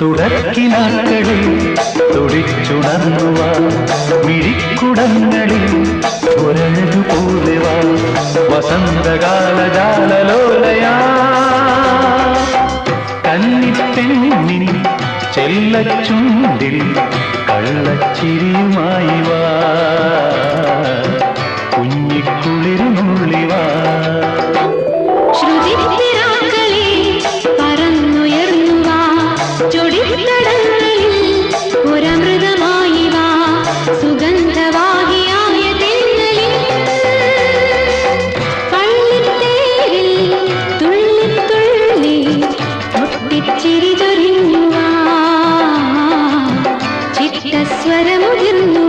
തുടക്കിനാക്കളിൽ തുടിച്ചുണർന്നുവ മിഴിക്കുടങ്ങളിൽ ഒരഴകുപോലെ വാ വസന്തകാല ജാലലോലയാ കന്നിപ്പെണ്ണിൻ ചെല്ലച്ചുണ്ടിൽ കള്ളച്ചിരിയുമായി വാ കുഞ്ഞിക്കുളിരുന്നുള്ളി വാ ചിരിചൊരിഞ്ഞുവാ ചിത്തസ്വരമുതിർന്നു